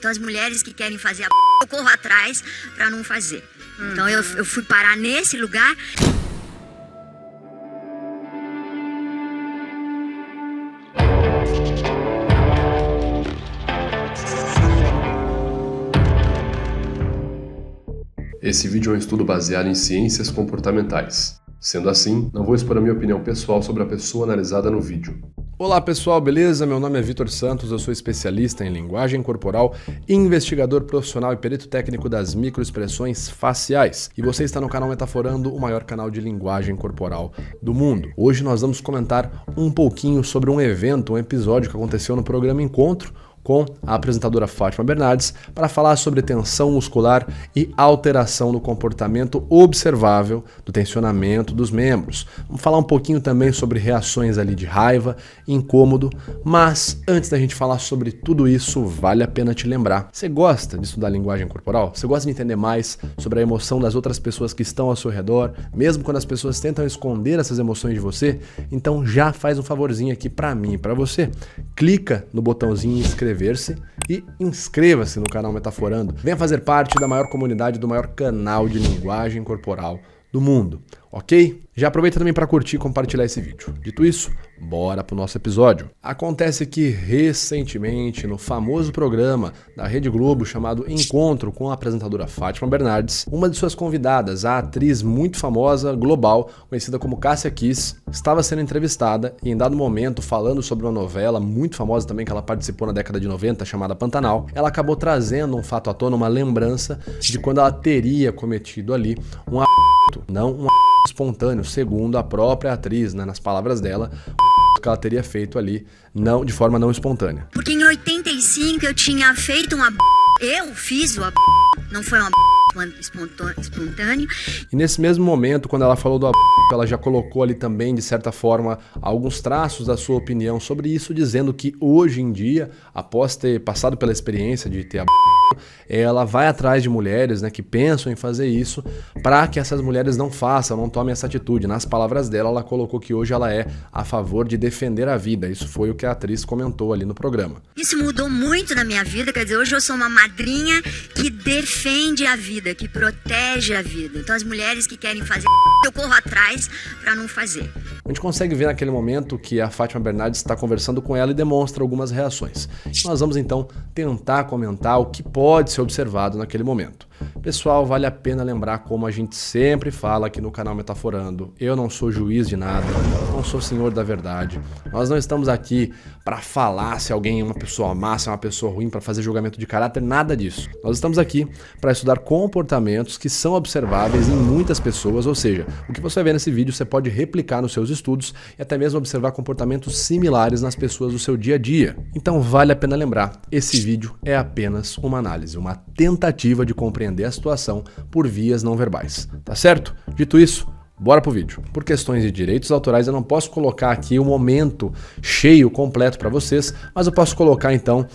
Então as mulheres que querem fazer eu corro atrás pra não fazer. Então eu fui parar nesse lugar. Esse vídeo é um estudo baseado em ciências comportamentais. Sendo assim, não vou expor a minha opinião pessoal sobre a pessoa analisada no vídeo. Olá pessoal, beleza? Meu nome é Vitor Santos, eu sou especialista em linguagem corporal, investigador profissional e perito técnico das microexpressões faciais. E você está no canal Metaforando, o maior canal de linguagem corporal do mundo. Hoje nós vamos comentar um pouquinho sobre um evento, um episódio que aconteceu no programa Encontro, com a apresentadora Fátima Bernardes, para falar sobre tensão muscular e alteração no comportamento observável do tensionamento dos membros. Vamos falar um pouquinho também sobre reações ali de raiva, incômodo, mas antes da gente falar sobre tudo isso, vale a pena te lembrar. Você gosta de estudar linguagem corporal? Você gosta de entender mais sobre a emoção das outras pessoas que estão ao seu redor, mesmo quando as pessoas tentam esconder essas emoções de você? Então já faz um favorzinho aqui para mim e para você. Clica no botãozinho inscrever-se e inscreva-se no canal Metaforando. Venha fazer parte da maior comunidade, do maior canal de linguagem corporal do mundo, ok? Já aproveita também para curtir e compartilhar esse vídeo. Dito isso, bora pro nosso episódio. Acontece que recentemente, no famoso programa da Rede Globo chamado Encontro com a apresentadora Fátima Bernardes, uma de suas convidadas, a atriz muito famosa, global, conhecida como Cássia Kiss, estava sendo entrevistada e em dado momento, falando sobre uma novela muito famosa também que ela participou na década de 90, chamada Pantanal, ela acabou trazendo um fato à tona, uma lembrança de quando ela teria cometido ali um não um espontâneo, segundo a própria atriz, né, nas palavras dela, que ela teria feito ali de forma não espontânea. Porque em 85 eu tinha feito eu fiz não foi espontâneo. E nesse mesmo momento, quando ela falou do ela já colocou ali também, de certa forma, alguns traços da sua opinião sobre isso, dizendo que hoje em dia, após ter passado pela experiência de ter ela vai atrás de mulheres, né, que pensam em fazer isso, para que essas mulheres não façam, não tomem essa atitude. Nas palavras dela, ela colocou que hoje ela é a favor de defender a vida. Isso foi o que a atriz comentou ali no programa. Isso mudou muito na minha vida, quer dizer, hoje eu sou uma madrinha que defende a vida, que protege a vida. Então as mulheres que querem fazer eu corro atrás para não fazer. A gente consegue ver naquele momento que a Fátima Bernardes está conversando com ela e demonstra algumas reações. Nós vamos então tentar comentar o que pode ser observado naquele momento. Pessoal, vale a pena lembrar, como a gente sempre fala aqui no canal Metaforando, eu não sou juiz de nada, não sou senhor da verdade. Nós não estamos aqui para falar se alguém é uma pessoa má, se é uma pessoa ruim, para fazer julgamento de caráter, nada disso. Nós estamos aqui para estudar comportamentos que são observáveis em muitas pessoas, ou seja, o que você vai ver nesse vídeo você pode replicar nos seus estudos e até mesmo observar comportamentos similares nas pessoas do seu dia a dia. Então vale a pena lembrar, esse vídeo é apenas uma análise, uma tentativa de compreender a situação por vias não verbais, tá certo? Dito isso, bora pro vídeo. Por questões de direitos autorais eu não posso colocar aqui o momento cheio, completo para vocês, mas eu posso colocar então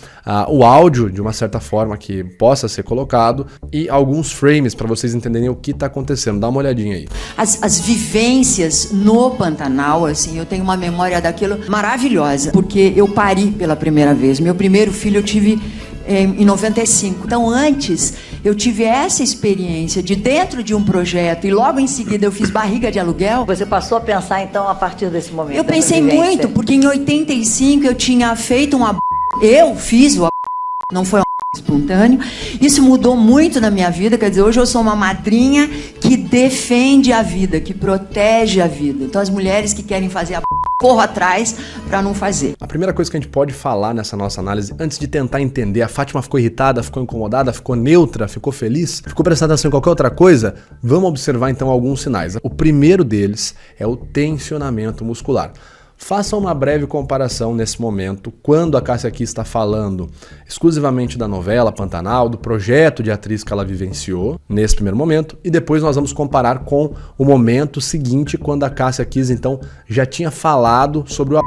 o áudio de uma certa forma que possa ser colocado e alguns frames para vocês entenderem o que está acontecendo. Dá uma olhadinha aí. As vivências no Pantanal, assim, eu tenho uma memória daquilo maravilhosa, porque eu pari pela primeira vez. Meu primeiro filho eu tive em 95. Então antes eu tive essa experiência de dentro de um projeto e logo em seguida eu fiz barriga de aluguel. Você passou a pensar então a partir desse momento? Eu pensei muito, porque em 85 eu tinha feito eu fiz não foi espontâneo. Isso mudou muito na minha vida, quer dizer, hoje eu sou uma madrinha que defende a vida, que protege a vida. Então as mulheres que querem fazer corro atrás para não fazer. A primeira coisa que a gente pode falar nessa nossa análise, antes de tentar entender, a Fátima ficou irritada, ficou incomodada, ficou neutra, ficou feliz, ficou prestando atenção em qualquer outra coisa? Vamos observar então alguns sinais. O primeiro deles é o tensionamento muscular. Faça uma breve comparação nesse momento, quando a Cássia aqui está falando exclusivamente da novela Pantanal, do projeto de atriz que ela vivenciou nesse primeiro momento, e depois nós vamos comparar com o momento seguinte, quando a Cássia Kiss então já tinha falado sobre o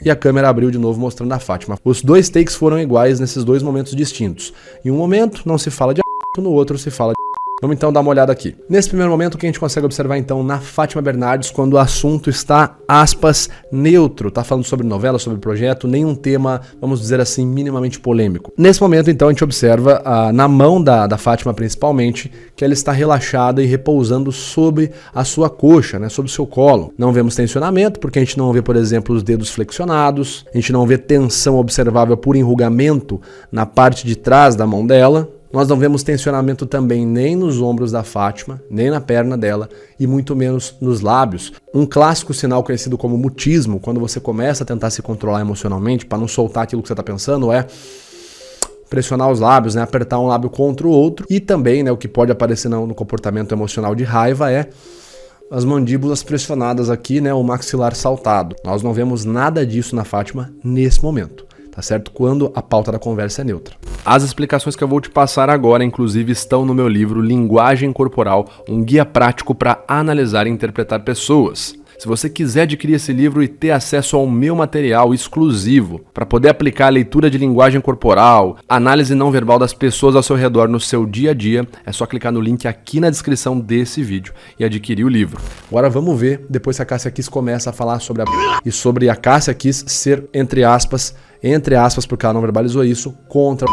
e a câmera abriu de novo mostrando a Fátima. Os dois takes foram iguais nesses dois momentos distintos. Em um momento não se fala de no outro se fala de Vamos então dar uma olhada aqui. Nesse primeiro momento, o que a gente consegue observar então na Fátima Bernardes quando o assunto está, aspas, neutro, tá falando sobre novela, sobre projeto, nenhum tema, vamos dizer assim, minimamente polêmico. Nesse momento então a gente observa na mão da Fátima principalmente que ela está relaxada e repousando sobre a sua coxa, né, sobre o seu colo. Não vemos tensionamento porque a gente não vê, por exemplo, os dedos flexionados, a gente não vê tensão observável por enrugamento na parte de trás da mão dela. Nós não vemos tensionamento também nem nos ombros da Fátima, nem na perna dela e muito menos nos lábios. Um clássico sinal conhecido como mutismo, quando você começa a tentar se controlar emocionalmente para não soltar aquilo que você está pensando, é pressionar os lábios, né? Apertar um lábio contra o outro. E também, né, o que pode aparecer no comportamento emocional de raiva é as mandíbulas pressionadas aqui, né, o maxilar saltado. Nós não vemos nada disso na Fátima nesse momento. Tá certo? Quando a pauta da conversa é neutra. As explicações que eu vou te passar agora, inclusive, estão no meu livro Linguagem Corporal, um guia prático para analisar e interpretar pessoas. Se você quiser adquirir esse livro e ter acesso ao meu material exclusivo para poder aplicar a leitura de linguagem corporal, análise não verbal das pessoas ao seu redor no seu dia a dia, é só clicar no link aqui na descrição desse vídeo e adquirir o livro. Agora vamos ver, depois que a Cássia Kiss começa a falar sobre a Cássia Kiss ser, entre aspas, porque ela não verbalizou isso, contra.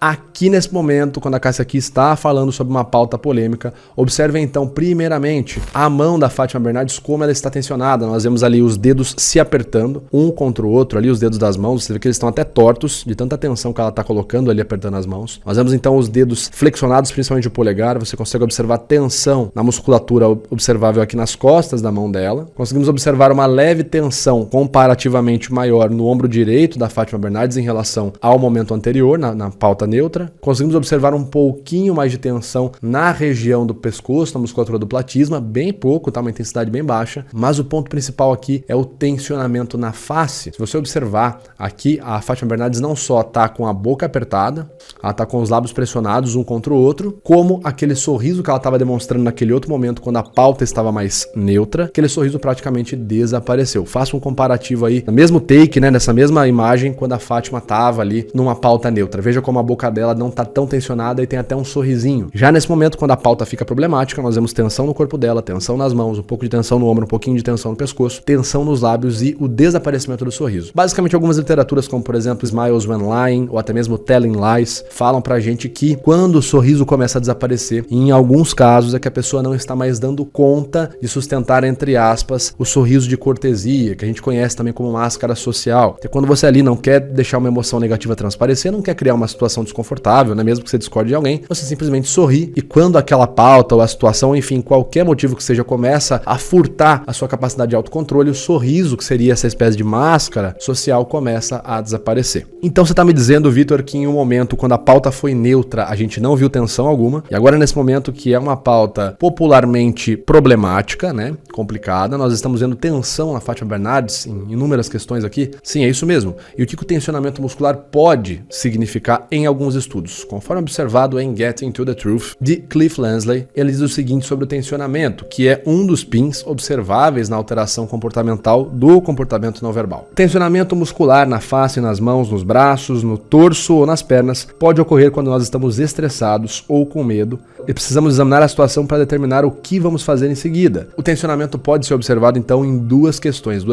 Aqui nesse momento, quando a Cássia aqui está falando sobre uma pauta polêmica, observe então, primeiramente, a mão da Fátima Bernardes, como ela está tensionada. Nós vemos ali os dedos se apertando, um contra o outro, ali os dedos das mãos, você vê que eles estão até tortos, de tanta tensão que ela está colocando ali, apertando as mãos. Nós vemos então os dedos flexionados, principalmente o polegar, você consegue observar tensão na musculatura observável aqui nas costas da mão dela. Conseguimos observar uma leve tensão comparativamente maior no ombro direito da Fátima Bernardes em relação ao momento anterior, na pauta neutra. Conseguimos observar um pouquinho mais de tensão na região do pescoço, na musculatura do platisma, bem pouco, tá? Uma intensidade bem baixa, mas o ponto principal aqui é o tensionamento na face. Se você observar aqui, a Fátima Bernardes não só tá com a boca apertada, ela tá com os lábios pressionados um contra o outro, como aquele sorriso que ela estava demonstrando naquele outro momento quando a pauta estava mais neutra, aquele sorriso praticamente desapareceu. Faça um comparativo aí, no mesmo take, né, nessa mesma imagem, quando a Fátima tava ali numa pauta neutra. Veja como a boca dela não tá tão tensionada e tem até um sorrisinho. Já nesse momento, quando a pauta fica problemática, nós vemos tensão no corpo dela, tensão nas mãos, um pouco de tensão no ombro, um pouquinho de tensão no pescoço, tensão nos lábios e o desaparecimento do sorriso. Basicamente, algumas literaturas, como por exemplo Smiles When Lying ou até mesmo Telling Lies, falam pra gente que quando o sorriso começa a desaparecer, em alguns casos é que a pessoa não está mais dando conta de sustentar, entre aspas, o sorriso de cortesia, que a gente conhece também como máscara social. Que quando você ali não quer deixar uma emoção negativa transparecer, não quer criar uma situação desconfortável, né? Mesmo que você discorde de alguém, você simplesmente sorri e quando aquela pauta ou a situação, enfim, qualquer motivo que seja, começa a furtar a sua capacidade de autocontrole, o sorriso, que seria essa espécie de máscara social, começa a desaparecer. Então você tá me dizendo, Vitor, que em um momento, quando a pauta foi neutra, a gente não viu tensão alguma, e agora nesse momento que é uma pauta popularmente problemática, né? Complicada, nós estamos vendo tensão na Fátima Bernardes em inúmeras questões aqui? Sim, é isso mesmo. E o que o tensionamento muscular pode significar em alguns estudos? Conforme observado em Getting to the Truth, de Cliff Lansley, ele diz o seguinte sobre o tensionamento, que é um dos pins observáveis na alteração comportamental do comportamento não verbal. Tensionamento muscular na face, nas mãos, nos braços, no torso ou nas pernas pode ocorrer quando nós estamos estressados ou com medo e precisamos examinar a situação para determinar o que vamos fazer em seguida. O tensionamento pode ser observado então em duas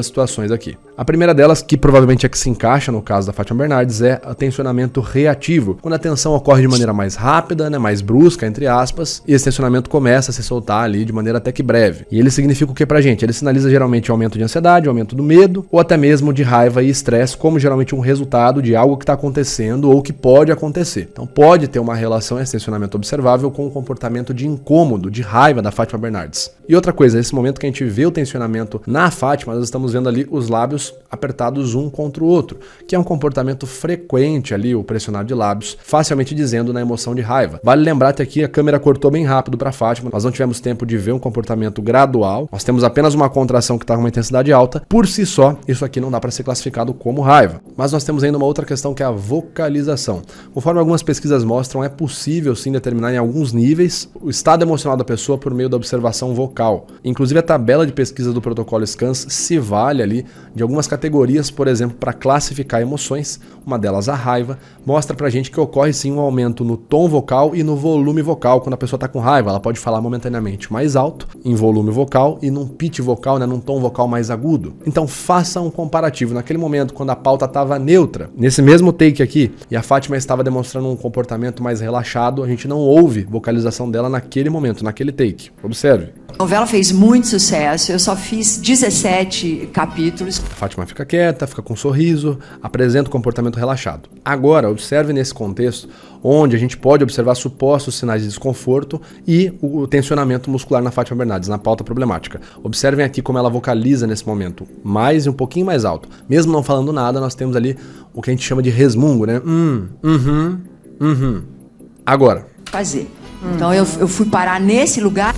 situações aqui. A primeira delas, que provavelmente é que se encaixa no caso da Fátima Bernardes, é o tensionamento reativo, quando a tensão ocorre de maneira mais rápida, né, mais brusca, entre aspas, e esse tensionamento começa a se soltar ali de maneira até que breve. E ele significa o que pra gente? Ele sinaliza geralmente aumento de ansiedade, aumento do medo, ou até mesmo de raiva e estresse, como geralmente um resultado de algo que está acontecendo ou que pode acontecer. Então pode ter uma relação, esse tensionamento observável, com o comportamento de incômodo, de raiva da Fátima Bernardes. E outra coisa, nesse momento que a gente vê o tensionamento na Fátima, nós estamos vendo ali os lábios apertados um contra o outro, que é um comportamento frequente ali, o pressionar de lábios, facilmente dizendo na emoção de raiva. Vale lembrar que aqui a câmera cortou bem rápido para Fátima, nós não tivemos tempo de ver um comportamento gradual, nós temos apenas uma contração que está com uma intensidade alta. Por si só, isso aqui não dá para ser classificado como raiva. Mas nós temos ainda uma outra questão, que é a vocalização. Conforme algumas pesquisas mostram, é possível sim determinar em alguns níveis o estado emocional da pessoa por meio da observação vocal. Inclusive a tabela de pesquisa do protocolo SCANS se vale ali de algumas algumas categorias, por exemplo, para classificar emoções, uma delas a raiva, mostra pra gente que ocorre sim um aumento no tom vocal e no volume vocal. Quando a pessoa tá com raiva, ela pode falar momentaneamente mais alto, em volume vocal, e num pitch vocal, né, num tom vocal mais agudo. Então faça um comparativo. Naquele momento, quando a pauta estava neutra, nesse mesmo take aqui, e a Fátima estava demonstrando um comportamento mais relaxado, a gente não ouve vocalização dela naquele momento, naquele take. Observe. A novela fez muito sucesso, eu só fiz 17 capítulos. A Fátima fica quieta, fica com um sorriso, apresenta um comportamento relaxado. Agora, observe nesse contexto, onde a gente pode observar supostos sinais de desconforto e o tensionamento muscular na Fátima Bernardes, na pauta problemática. Observem aqui como ela vocaliza nesse momento, mais e um pouquinho mais alto. Mesmo não falando nada, nós temos ali o que a gente chama de resmungo, né? Agora. Fazer. Então eu fui parar nesse lugar.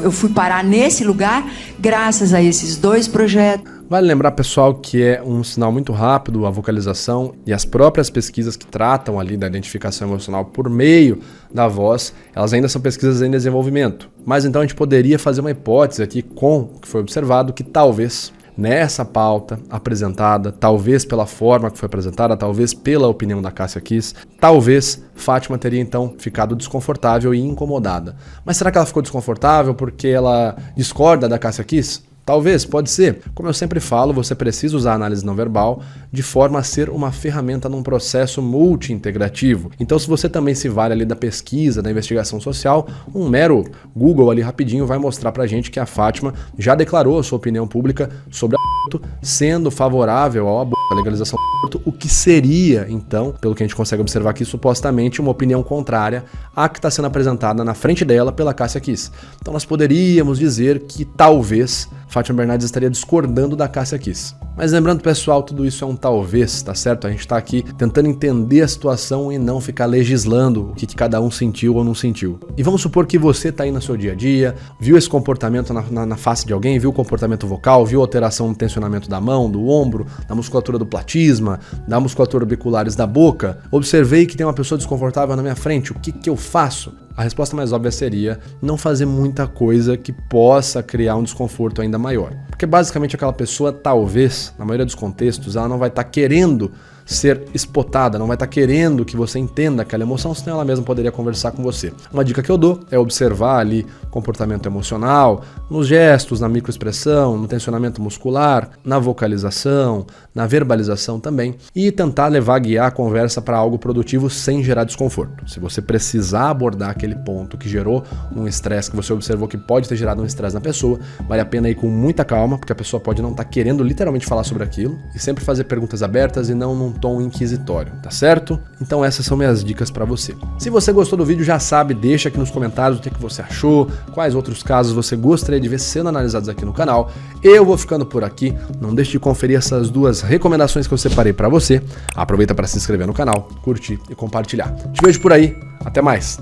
Eu fui parar nesse lugar graças a esses 2 projetos. Vale lembrar, pessoal, que é um sinal muito rápido a vocalização, e as próprias pesquisas que tratam ali da identificação emocional por meio da voz, elas ainda são pesquisas em desenvolvimento. Mas então a gente poderia fazer uma hipótese aqui com o que foi observado, que talvez nessa pauta apresentada, talvez pela forma que foi apresentada, talvez pela opinião da Cássia Kiss, talvez Fátima teria então ficado desconfortável e incomodada. Mas será que ela ficou desconfortável porque ela discorda da Cássia Kiss? Talvez, pode ser. Como eu sempre falo, você precisa usar a análise não verbal de forma a ser uma ferramenta num processo multi-integrativo. Então, se você também se vale ali da pesquisa, da investigação social, um mero Google ali rapidinho vai mostrar pra gente que a Fátima já declarou a sua opinião pública sobre aborto, sendo favorável ao aborto, a legalização do aborto, o que seria, então, pelo que a gente consegue observar aqui, supostamente uma opinião contrária à que está sendo apresentada na frente dela pela Cássia Kiss. Então, nós poderíamos dizer que talvez Fátima Bernardes estaria discordando da Cássia Kiss. Mas lembrando, pessoal, tudo isso é um talvez, tá certo? A gente tá aqui tentando entender a situação e não ficar legislando o que cada um sentiu ou não sentiu. E vamos supor que você tá aí no seu dia a dia, viu esse comportamento na face de alguém, viu o comportamento vocal, viu a alteração no tensionamento da mão, do ombro, da musculatura do platisma, da musculatura orbiculares da boca. Observei que tem uma pessoa desconfortável na minha frente, o que eu faço? A resposta mais óbvia seria não fazer muita coisa que possa criar um desconforto ainda maior. Porque basicamente aquela pessoa, talvez, na maioria dos contextos, ela não vai estar querendo ser espotada, não vai estar querendo que você entenda aquela emoção, senão ela mesma poderia conversar com você. Uma dica que eu dou é observar ali o comportamento emocional, nos gestos, na microexpressão, no tensionamento muscular, na vocalização, na verbalização também, e tentar guiar a conversa para algo produtivo sem gerar desconforto. Se você precisar abordar aquele ponto que gerou um estresse, que você observou que pode ter gerado um estresse na pessoa, vale a pena ir com muita calma, porque a pessoa pode não estar querendo literalmente falar sobre aquilo, e sempre fazer perguntas abertas e não num tom inquisitório, tá certo? Então essas são minhas dicas para você. Se você gostou do vídeo, já sabe, deixa aqui nos comentários o que você achou, quais outros casos você gostaria de ver sendo analisados aqui no canal. Eu vou ficando por aqui, não deixe de conferir essas 2 recomendações que eu separei para você. Aproveita para se inscrever no canal, curtir e compartilhar. Te vejo por aí, até mais!